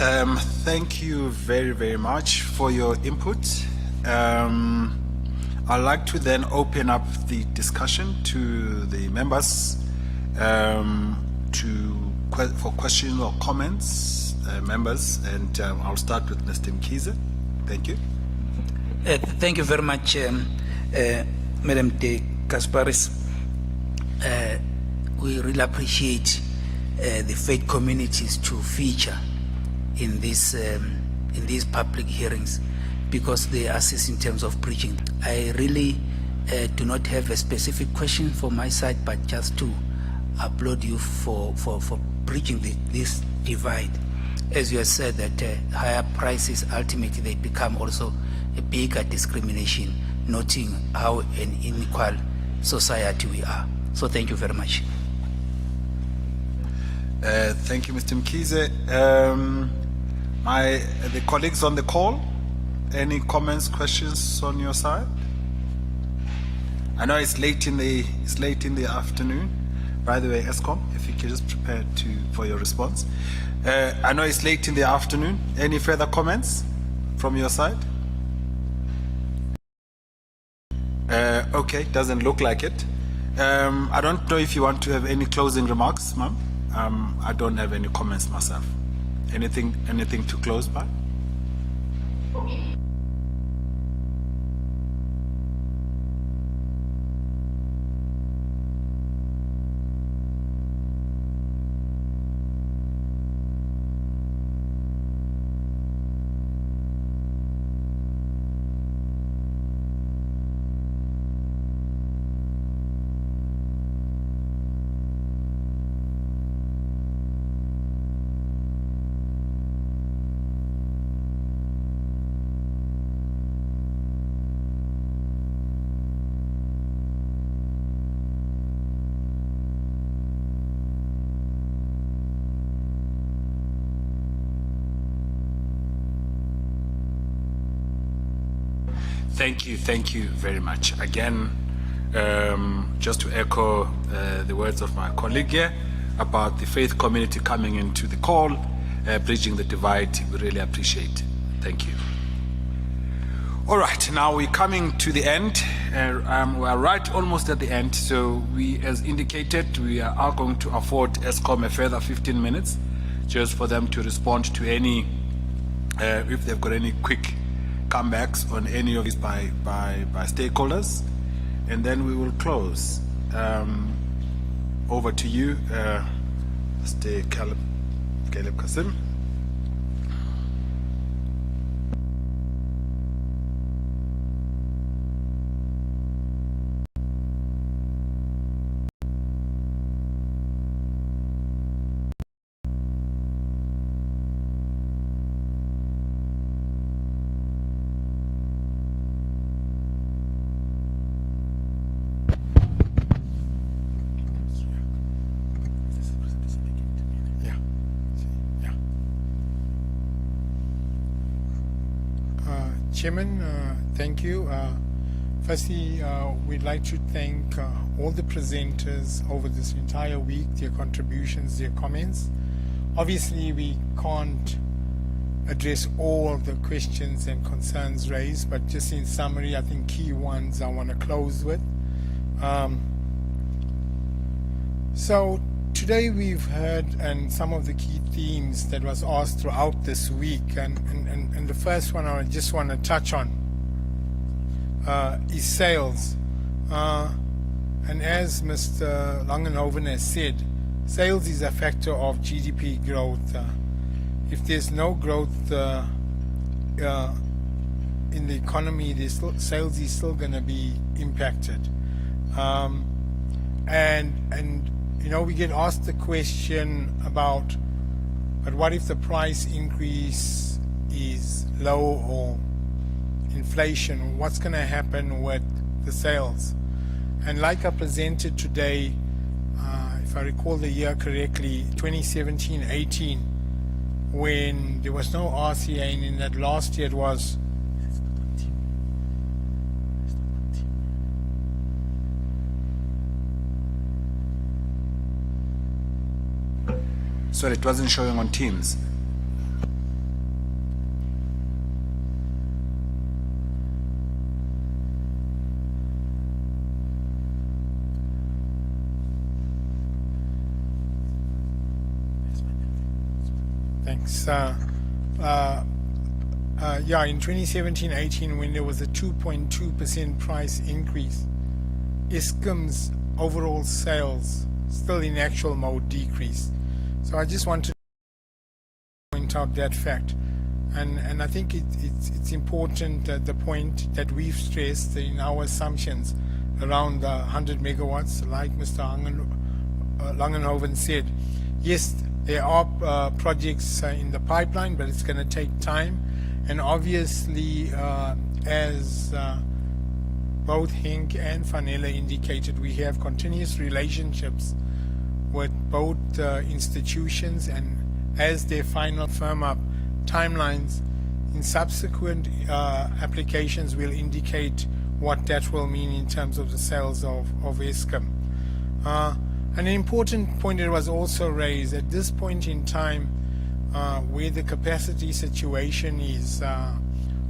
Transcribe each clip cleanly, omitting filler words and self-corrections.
Thank you very, very much for your input. I'd like to then open up the discussion to the members for questions or comments, members, and I'll start with Mr. Mkhize. Thank you. Thank you very much, Madam De Kasparis. We really appreciate the faith communities to feature in these public hearings because they assist in terms of preaching. I really do not have a specific question from my side, but just to applaud you for bridging this divide. As you have said, that higher prices ultimately they become also a bigger discrimination, noting how an unequal society we are. So thank you very much. Thank you, Mr. Mkhize. The colleagues on the call, any comments, questions on your side? I know it's late in the afternoon. By the way, Eskom, if you could just prepare for your response. I know it's late in the afternoon. Any further comments from your side? Okay, doesn't look like it. I don't know if you want to have any closing remarks, ma'am. I don't have any comments myself. Anything to close by? Thank you very much. Again, just to echo the words of my colleague here about the faith community coming into the call, bridging the divide, we really appreciate it. Thank you. All right, now we're coming to the end. We are right almost at the end, so we, as indicated, we are going to afford Eskom a further 15 minutes just for them to respond to any, if they've got any quick comebacks on any of these by stakeholders, and then we will close. Over to you, Mr. Caleb Kasim. Chairman, thank you. Firstly, we'd like to thank all the presenters over this entire week, their contributions, their comments. Obviously, we can't address all the questions and concerns raised, but just in summary, I think key ones I want to close with. So today we've heard and some of the key themes that was asked throughout this week, and the first one I just want to touch on is sales. And as Mr. Langenhoven has said, sales is a factor of GDP growth. If there's no growth in the economy, sales is still going to be impacted. And you know, we get asked the question about, but what if the price increase is low or inflation? What's going to happen with the sales? And like I presented today, if I recall the year correctly, 2017-18, when there was no RCA, and in that last year it was Sorry, it wasn't showing on Teams. Thanks. Yeah, in 2017-18, when there was a 2.2% price increase, Eskom's overall sales still in actual mode decreased. So I just wanted to point out that fact. And I think it's important at the point that we've stressed in our assumptions around the 100 megawatts, like Mr. Langenhoven said. Yes, there are projects in the pipeline, but it's going to take time. And obviously, as both Henk and Vanilla indicated, we have continuous relationships with both institutions, and as they final firm up timelines in subsequent applications will indicate what that will mean in terms of the sales of Eskom. An important point that was also raised at this point in time, where the capacity situation is,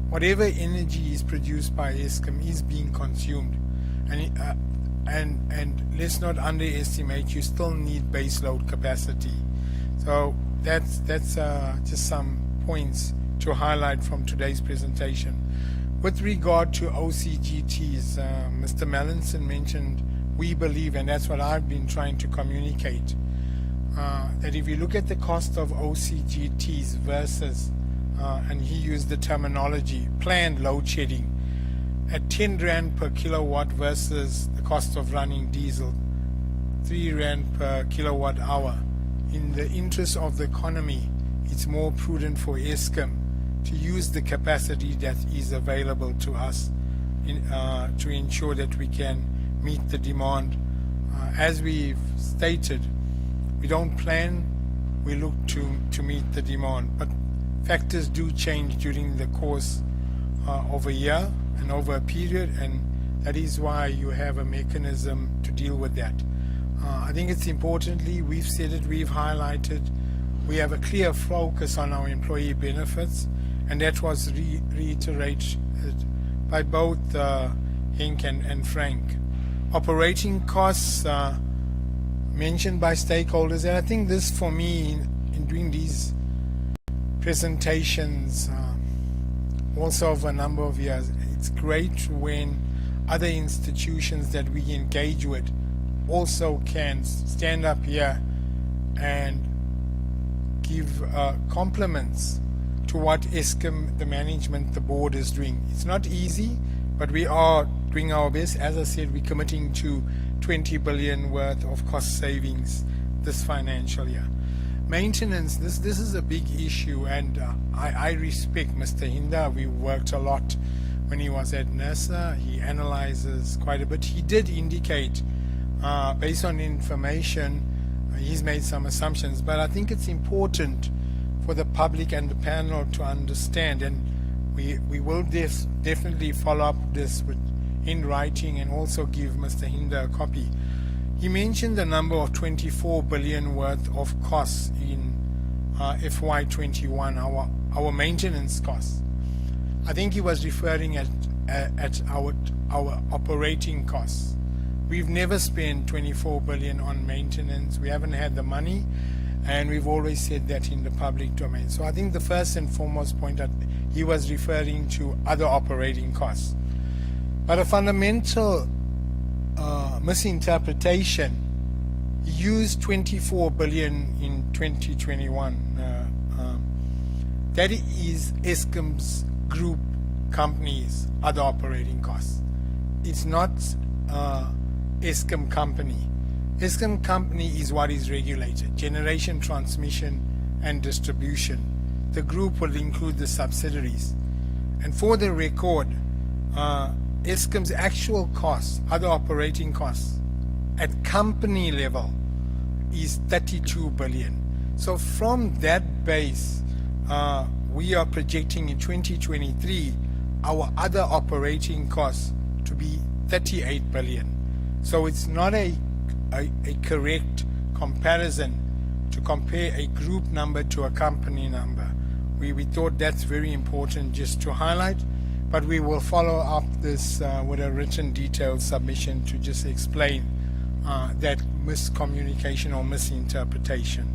whatever energy is produced by Eskom is being consumed, and let's not underestimate, you still need baseload capacity. So that's just some points to highlight from today's presentation. With regard to OCGTs, Mr. Mallinson mentioned, we believe, and that's what I've been trying to communicate, that if you look at the cost of OCGTs versus, and he used the terminology, planned load shedding, at 10 Rand per kilowatt versus the cost of running diesel, 3 Rand per kilowatt hour. In the interest of the economy, it's more prudent for Eskom to use the capacity that is available to us to ensure that we can meet the demand. As we've stated, we don't plan, we look to meet the demand. But factors do change during the course of a year and over a period, and that is why you have a mechanism to deal with that. I think it's importantly, we've said it, we've highlighted, we have a clear focus on our employee benefits, and that was reiterated by both Henk and Frank. Operating costs mentioned by stakeholders, and I think this for me in doing these presentations also over a number of years, it's great when other institutions that we engage with also can stand up here and give compliments to what Eskom, the management, the board is doing. It's not easy, but we are doing our best. As I said, we're committing to 20 billion worth of cost savings this financial year. Maintenance, this is a big issue, and I respect Mr. Hinda. We worked a lot when he was at NERSA. He analyzes quite a bit. He did indicate, based on information, he's made some assumptions, but I think it's important for the public and the panel to understand, and we will definitely follow up this in writing and also give Mr. Hinda a copy. He mentioned the number of 24 billion worth of costs in FY21, our maintenance costs. I think he was referring at our operating costs. We've never spent 24 billion on maintenance. We haven't had the money, and we've always said that in the public domain. So I think the first and foremost point that he was referring to other operating costs. But a fundamental misinterpretation, he used 24 billion in 2021. That is Eskom's group companies' other operating costs. It's not Eskom company. Eskom company is what is regulated: generation, transmission, and distribution. The group will include the subsidiaries. And for the record, Eskom's actual costs, other operating costs, at company level is 32 billion. So from that base, we are projecting in 2023 our other operating costs to be 38 billion. So it's not a correct comparison to compare a group number to a company number. We thought that's very important just to highlight, but we will follow up this with a written detailed submission to just explain that miscommunication or misinterpretation.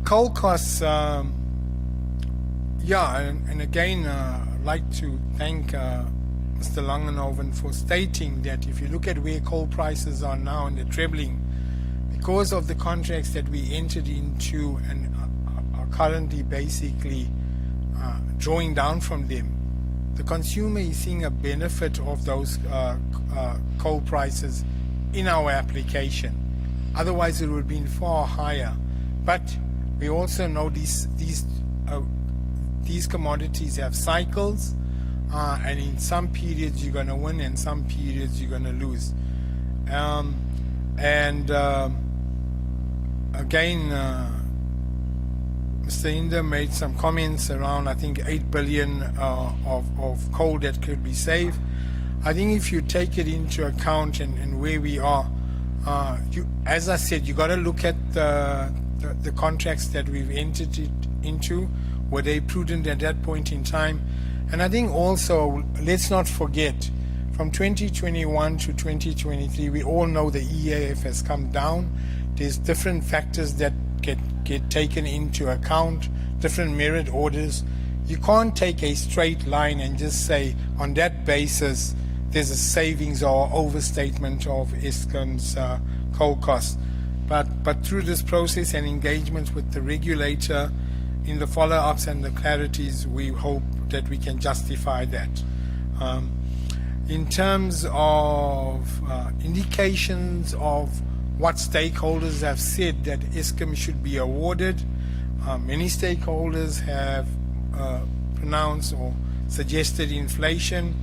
coal costs, and again, I'd like to thank Mr. Langenhoven for stating that if you look at where coal prices are now and they're trebling, because of the contracts that we entered into and are currently basically drawing down from them, the consumer is seeing a benefit of those coal prices in our application. Otherwise, it would have been far higher. But we also know these commodities have cycles, and in some periods you're going to win, and some periods you're going to lose. Again, Mr. Inder made some comments around, I think, 8 billion of coal that could be saved. I think if you take it into account and where we are, as I said, you got to look at the contracts that we've entered into. Were they prudent at that point in time? And I think also, let's not forget, from 2021 to 2023, we all know the EAF has come down. There's different factors that get taken into account, different merit orders. You can't take a straight line and just say on that basis there's a savings or overstatement of Eskom's coal costs. But through this process and engagement with the regulator in the follow-ups and the clarities, we hope that we can justify that. In terms of indications of what stakeholders have said that Eskom should be awarded, many stakeholders have pronounced or suggested inflation,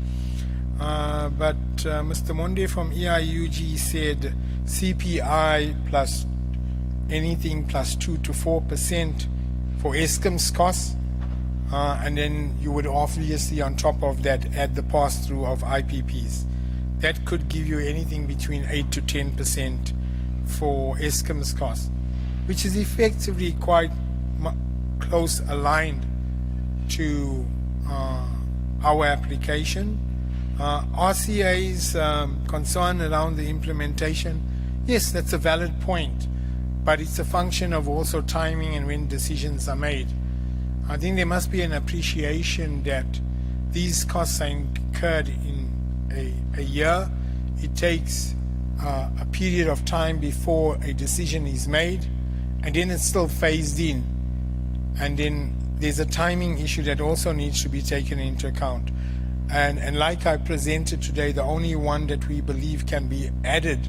but Mr. Monde from EIUG said CPI plus anything plus 2 to 4% for Eskom's costs, and then you would obviously on top of that add the pass-through of IPPs. That could give you anything between 8 to 10% for Eskom's costs, which is effectively quite close aligned to our application. RCA's concern around the implementation, yes, that's a valid point, but it's a function of also timing and when decisions are made. I think there must be an appreciation that these costs are incurred in a year. It takes a period of time before a decision is made, and then it's still phased in. And then there's a timing issue that also needs to be taken into account. And like I presented today, the only one that we believe can be added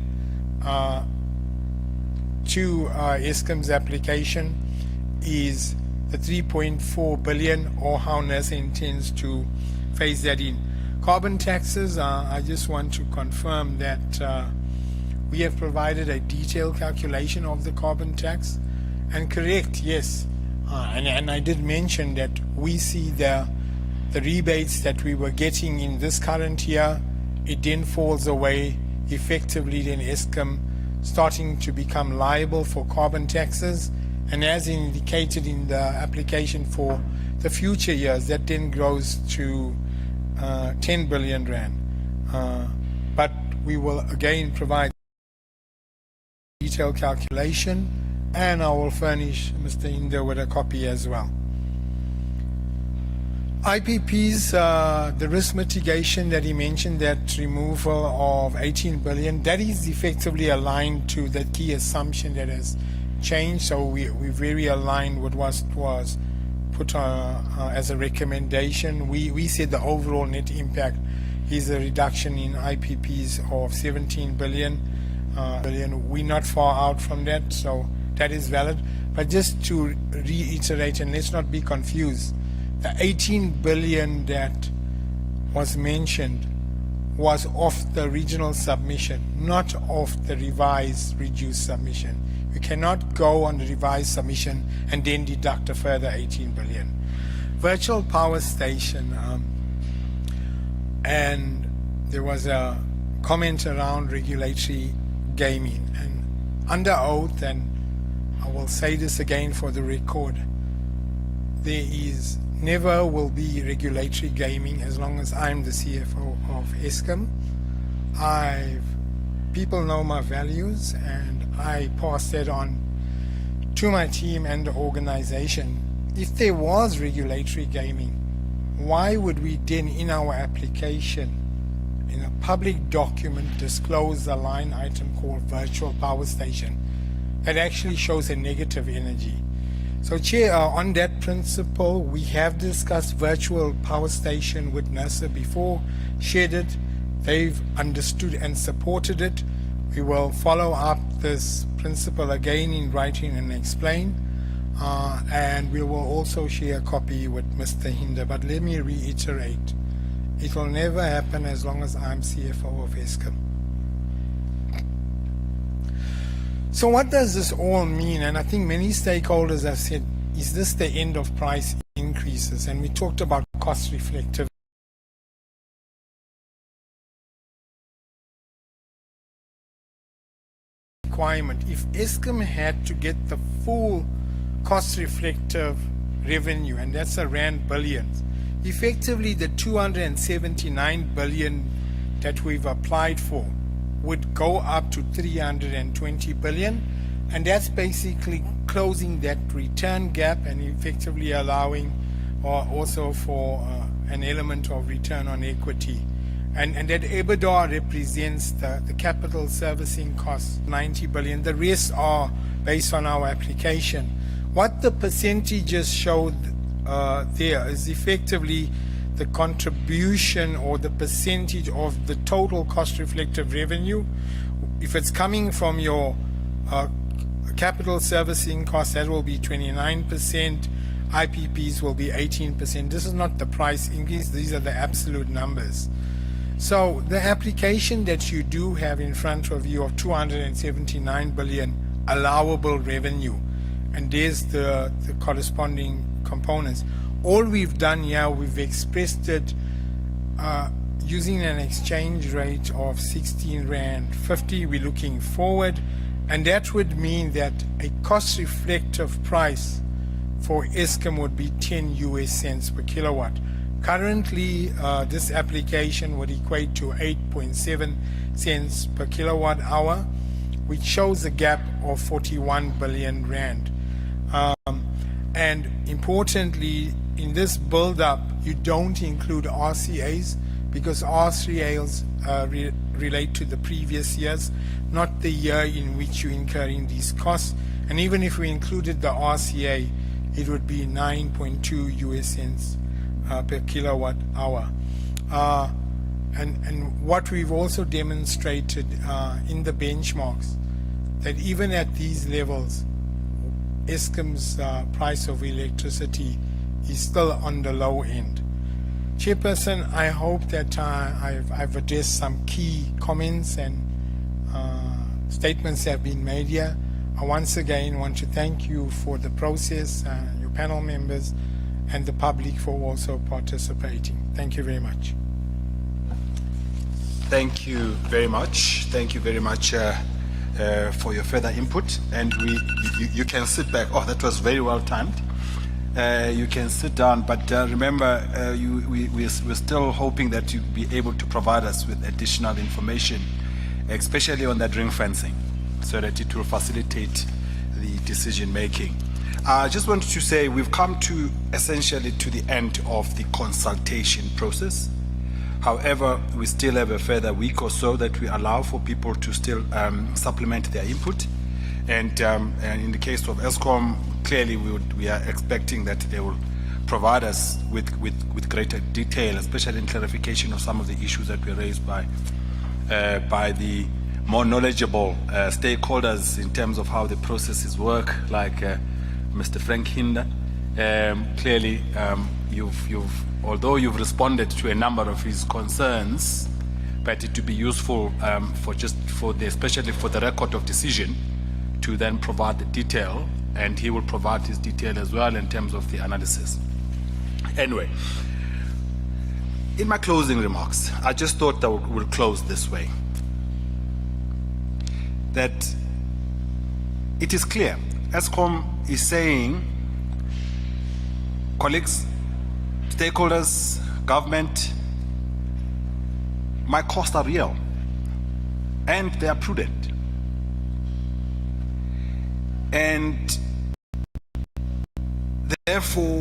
to Eskom's application is the 3.4 billion, or how NERSA intends to phase that in. Carbon taxes, I just want to confirm that we have provided a detailed calculation of the carbon tax, and correct, yes, and I did mention that we see the rebates that we were getting in this current year, it then falls away effectively, then Eskom starting to become liable for carbon taxes, and as indicated in the application for the future years, that then grows to 10 billion rand. But we will again provide detailed calculation, and I will furnish Mr. Inder with a copy as well. IPPs, the risk mitigation that he mentioned, that removal of 18 billion, that is effectively aligned to the key assumption that has changed. So we're very aligned with what was put as a recommendation. We said the overall net impact is a reduction in IPPs of 17 billion. We're not far out from that, so that is valid. But just to reiterate, and let's not be confused, the 18 billion that was mentioned was off the regional submission, not off the revised reduced submission. You cannot go on the revised submission and then deduct a further 18 billion. Virtual power station, and there was a comment around regulatory gaming, and under oath, and I will say this again for the record, there is never will be regulatory gaming as long as I'm the CFO of Eskom. People know my values, and I pass that on to to my team and the organization, if there was regulatory gaming, why would we then in our application, in a public document, disclose a line item called virtual power station that actually shows a negative energy? So Chair, on that principle, we have discussed virtual power station with NERSA before, shared it, they've understood and supported it. We will follow up this principle again in writing and explain, and we will also share a copy with Mr. Hinder. But let me reiterate, it will never happen as long as I'm CFO of Eskom. So what does this all mean? And I think many stakeholders have said, is this the end of price increases? And we talked about cost reflective requirement. If Eskom had to get the full cost reflective revenue, and that's a rand billions, effectively the 279 billion that we've applied for would go up to 320 billion, and that's basically closing that return gap and effectively allowing also for an element of return on equity. And that EBITDA represents the capital servicing cost, 90 billion. The rest are based on our application. What the percentages showed there is effectively the contribution or the percentage of the total cost reflective revenue. If it's coming from your capital servicing cost, that will be 29%. IPPs will be 18%. This is not the price increase. These are the absolute numbers. So the application that you do have in front of you of 279 billion allowable revenue, and there's the corresponding components. All we've done here, we've expressed it using an exchange rate of 16 Rand 50. We're looking forward, and that would mean that a cost reflective price for Eskom would be 10 US cents per kilowatt. Currently, this application would equate to 8.7 cents per kilowatt hour, which shows a gap of 41 billion Rand. And importantly, in this build-up, you don't include RCAs because RCAs relate to the previous years, not the year in which you're incurring these costs. And even if we included the RCA, it would be 9.2 US cents per kilowatt hour. And what we've also demonstrated in the benchmarks, that even at these levels, Eskom's price of electricity is still on the low end. Chairperson, I hope that I've addressed some key comments and statements that have been made here. I once again want to thank you for the process, your panel members, and the public for also participating. Thank you very much. Thank you very much. Thank you very much for your further input. And you can sit back. Oh, that was very well timed. You can sit down, but remember, we're still hoping that you'll be able to provide us with additional information, especially on that ring fencing, so that it will facilitate the decision making. I just wanted to say we've come to essentially to the end of the consultation process. However, we still have a further week or so that we allow for people to still supplement their input. And in the case of Eskom, clearly we are expecting that they will provide us with greater detail, especially in clarification of some of the issues that were raised by the more knowledgeable stakeholders in terms of how the processes work, like Mr. Frank Hinder. Clearly, although you've responded to a number of his concerns, but it would be useful especially for the record of decision, to then provide the detail, and he will provide his detail as well in terms of the analysis. Anyway, in my closing remarks, I just thought that we'll close this way. That it is clear, Eskom is saying, colleagues, stakeholders, government, my costs are real and they are prudent. And Therefore,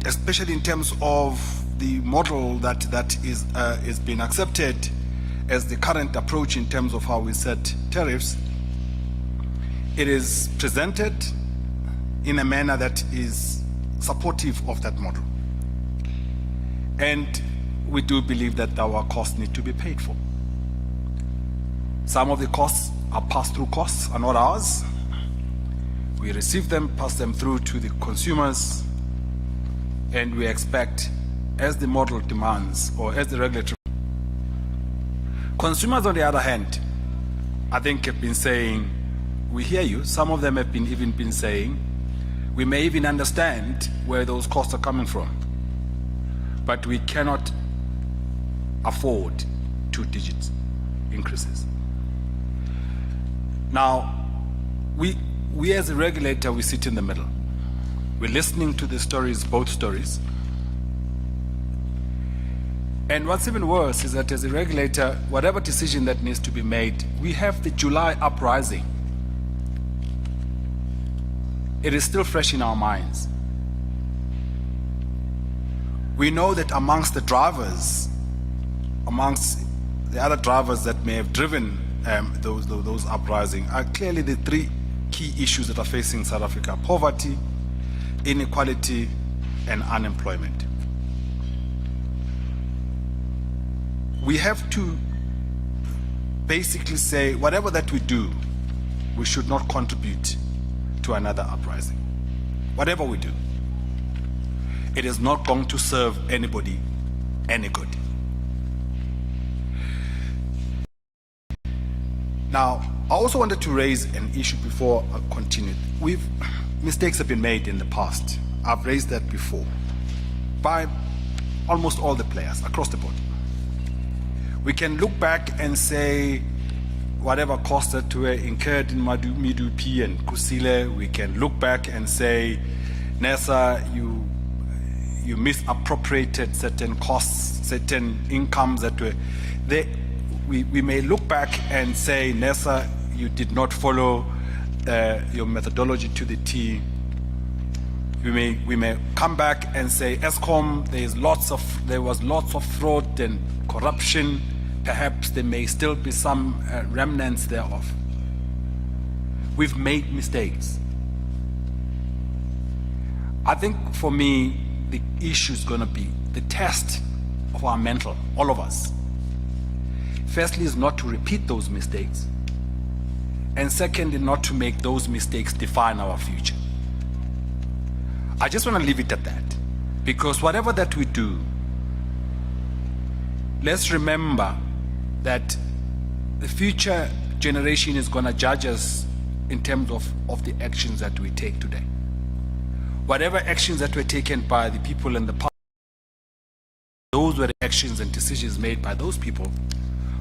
especially in terms of the model that is being accepted as the current approach in terms of how we set tariffs, it is presented in a manner that is supportive of that model. And we do believe that our costs need to be paid for. Some of the costs are pass-through costs, are not ours. We receive them, pass them through to the consumers, and we expect, as the model demands, or as the regulatory. Consumers, on the other hand, I think have been saying, we hear you. Some of them have even been saying, we may even understand where those costs are coming from, but we cannot afford 2-digit increases. Now, we as a regulator, we sit in the middle. We're listening to the stories, both stories. And what's even worse is that as a regulator, whatever decision that needs to be made, we have the July uprising. It is still fresh in our minds. We know that amongst the drivers, amongst the other drivers that may have driven those uprising, are clearly the 3 key issues that are facing South Africa: poverty, inequality, and unemployment. We have to basically say, whatever that we do, we should not contribute to another uprising. Whatever we do, it is not going to serve anybody any good. Now, I also wanted to raise an issue before I continue. Mistakes have been made in the past. I've raised that before by almost all the players across the board. We can look back and say, whatever costs that were incurred in Medupi and Kusile, we can look back and say, NERSA, you misappropriated certain costs, certain incomes that were there. We may look back and say, NERSA, you did not follow your methodology to the T. We may come back and say, Eskom, there was lots of fraud and corruption. Perhaps there may still be some remnants thereof. We've made mistakes. I think for me, the issue is going to be the test of our mental, all of us. Firstly, is not to repeat those mistakes. And secondly, not to make those mistakes define our future. I just want to leave it at that. Because whatever that we do, let's remember that the future generation is going to judge us in terms of the actions that we take today. Whatever actions that were taken by the people in the past, those were the actions and decisions made by those people.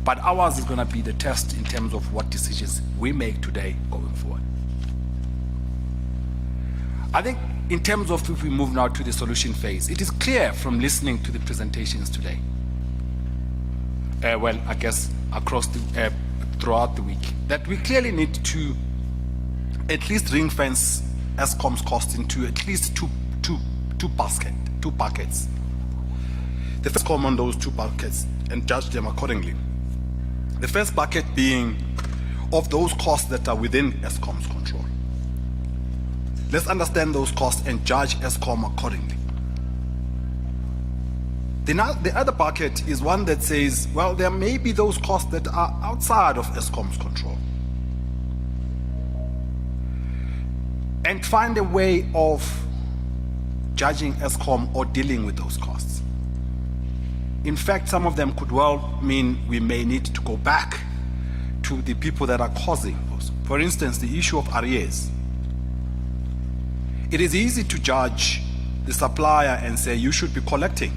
But ours is going to be the test in terms of what decisions we make today going forward. I think in terms of if we move now to the solution phase, it is clear from listening to the presentations today, well, I guess across the, throughout the week, that we clearly need to at least ring fence Eskom's costs into at least two buckets. The first come on those 2 buckets and judge them accordingly. The first bucket being of those costs that are within Eskom's control. Let's understand those costs and judge Eskom accordingly. The other bucket is one that says, well, there may be those costs that are outside of Eskom's control. And find a way of judging Eskom or dealing with those costs. In fact, some of them could well mean we may need to go back to the people that are causing those. For instance, the issue of arrears. It is easy to judge the supplier and say you should be collecting.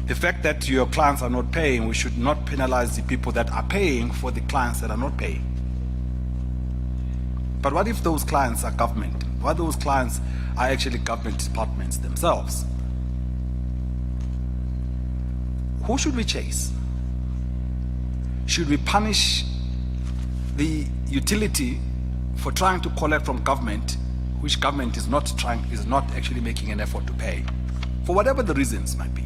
The fact that your clients are not paying, we should not penalize the people that are paying for the clients that are not paying. But what if those clients are government? What if those clients are actually government departments themselves? Who should we chase? Should we punish the utility for trying to collect from government which government is not actually making an effort to pay, for whatever the reasons might be?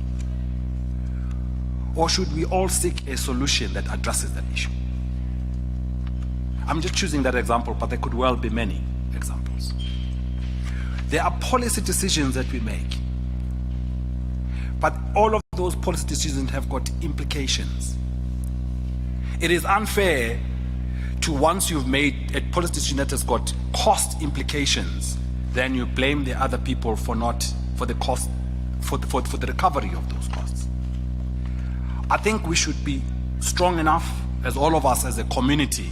Or should we all seek a solution that addresses that issue? I'm just choosing that example, but there could well be many examples. There are policy decisions that we make, but all of those policy decisions have got implications. It is unfair to, once you've made a policy decision that has got cost implications, then you blame the other people for the cost, for the recovery of those costs. I think we should be strong enough, as all of us as a community,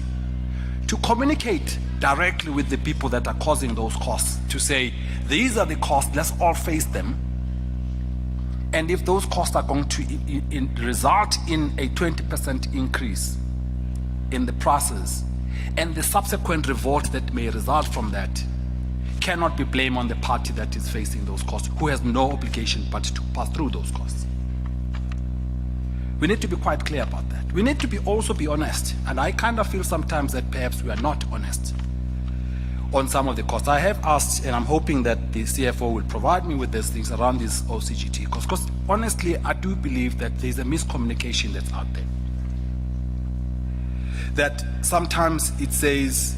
to communicate directly with the people that are causing those costs, to say, these are the costs, let's all face them. And if those costs are going to result in a 20% increase in the prices, and the subsequent revolt that may result from that cannot be blamed on the party that is facing those costs, who has no obligation but to pass through those costs. We need to be quite clear about that. We need to also be honest, and I kind of feel sometimes that perhaps we are not honest on some of the costs. I have asked, and I'm hoping that the CFO will provide me with these things around this OCGT cost, because honestly, I do believe that there's a miscommunication that's out there. That sometimes it says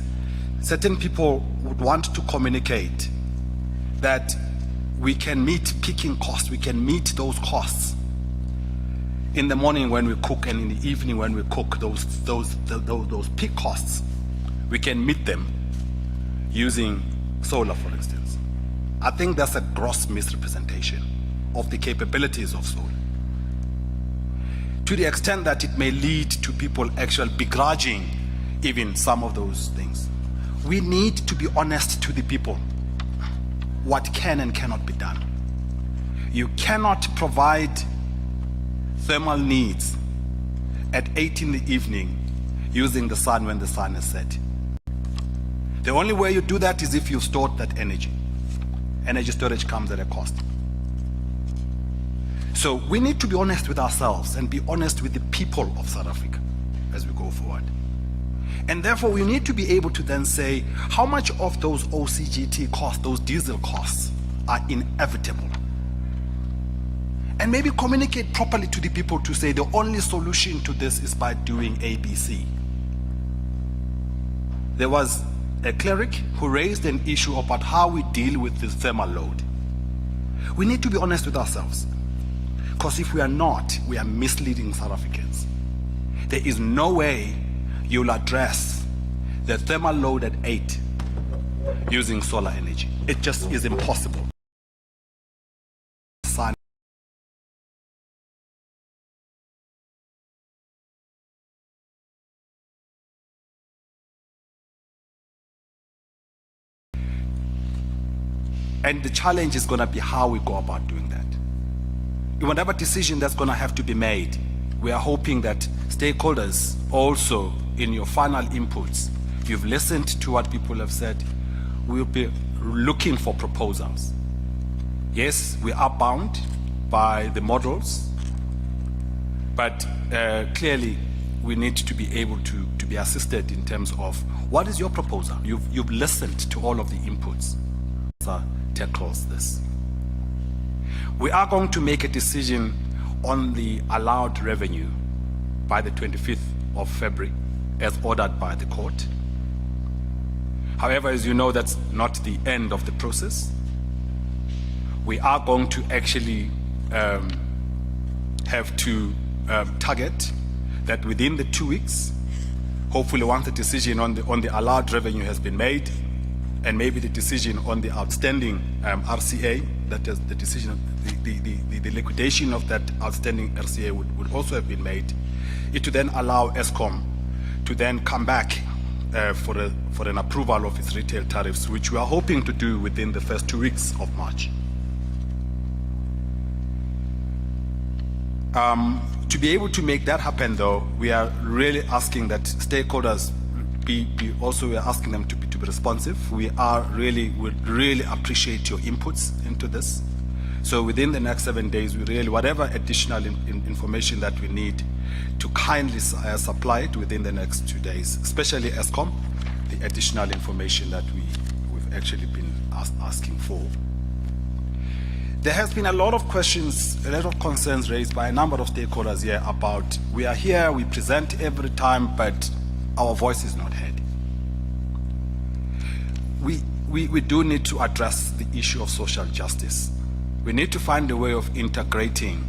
certain people would want to communicate that we can meet peaking costs, we can meet those costs in the morning when we cook and in the evening when we cook, those peak costs, we can meet them using solar, for instance. I think that's a gross misrepresentation of the capabilities of solar, to the extent that it may lead to people actually begrudging even some of those things. We need to be honest to the people what can and cannot be done. You cannot provide thermal needs at 8 in the evening using the sun when the sun is set. The only way you do that is if you store that energy. Energy storage comes at a cost. So we need to be honest with ourselves and be honest with the people of South Africa as we go forward. And therefore we need to be able to then say how much of those OCGT costs, those diesel costs, are inevitable. And maybe communicate properly to the people to say the only solution to this is by doing ABC. There was a cleric who raised an issue about how we deal with this thermal load. We need to be honest with ourselves, because if we are not, we are misleading South Africans. There is no way you'll address the thermal load at 8 using solar energy. It just is impossible. Sun. And the challenge is going to be how we go about doing that. In whatever decision that's going to have to be made, we are hoping that stakeholders also, in your final inputs, you've listened to what people have said. We'll be looking for proposals. Yes, we are bound by the models, but clearly we need to be able to be assisted in terms of what is your proposal. You've listened to all of the inputs. Tackles this. We are going to make a decision on the allowed revenue by the 25th of February as ordered by the court. However, as you know, that's not the end of the process. We are going to actually have to target that within the 2 weeks, hopefully once the decision on the allowed revenue has been made, and maybe the decision on the outstanding RCA, that is the decision, the liquidation of that outstanding RCA would also have been made. It would then allow Eskom to then come back for an approval of its retail tariffs, which we are hoping to do within the first 2 weeks of March. To be able to make that happen, though, we are really asking that stakeholders we are asking them to be responsive. We would really appreciate your inputs into this. So within the next 7 days, we really, whatever additional information that we need, to kindly supply it within the next 2 days, especially Eskom, the additional information that we've actually been asking for. There has been a lot of questions, a lot of concerns raised by a number of stakeholders here about, we are here, we present every time, but our voice is not heard. We do need to address the issue of social justice. We need to find a way of integrating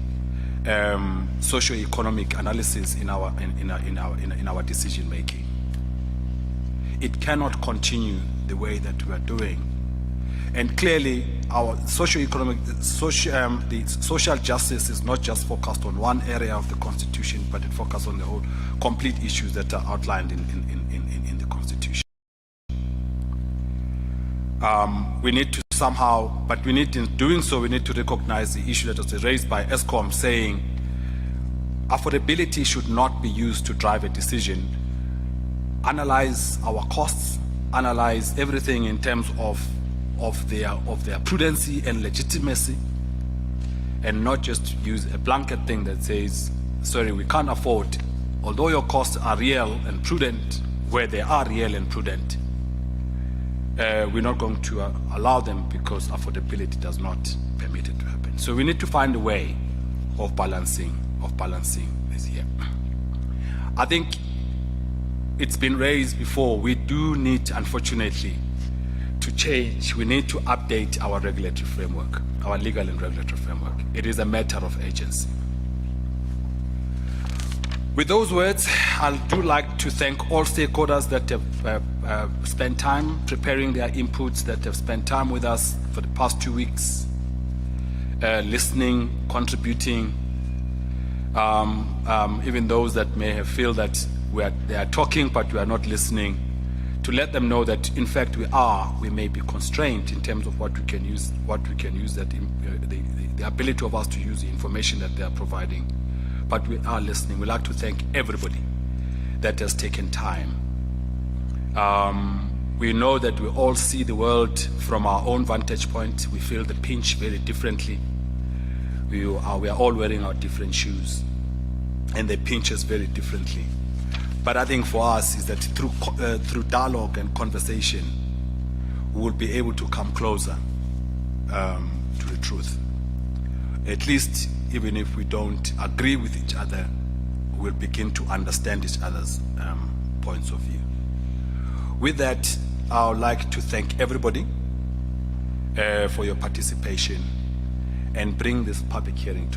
socio-economic analysis in our decision making. It cannot continue the way that we are doing. And clearly, our the social justice is not just focused on one area of the Constitution, but it focuses on the whole complete issues that are outlined in the Constitution. We need to somehow, but we need, in doing so, we need to recognize the issue that was raised by ESCOM, saying affordability should not be used to drive a decision. Analyze our costs, analyze everything in terms of their prudency and legitimacy, and not just use a blanket thing that says, sorry, we can't afford, although your costs are real and prudent, where they are real and prudent, we're not going to allow them because affordability does not permit it to happen. So we need to find a way of balancing this here. I think it's been raised before, we do need, unfortunately, to change. We need to update our regulatory framework, our legal and regulatory framework. It is a matter of urgency. With those words, I do like to thank all stakeholders that have spent time preparing their inputs, that have spent time with us for the past 2 weeks, listening, contributing, even those that may have feel that they are talking but we are not listening, to let them know that in fact we may be constrained in terms of what we can use, that the ability of us to use the information that they are providing. But we are listening. We'd like to thank everybody that has taken time. We know that we all see the world from our own vantage point. We feel the pinch very differently. We are all wearing our different shoes, and they pinch us very differently. But I think for us is that through dialogue and conversation, we will be able to come closer to the truth. At least, even if we don't agree with each other, we'll begin to understand each other's points of view. With that, I would like to thank everybody for your participation and bring this public hearing to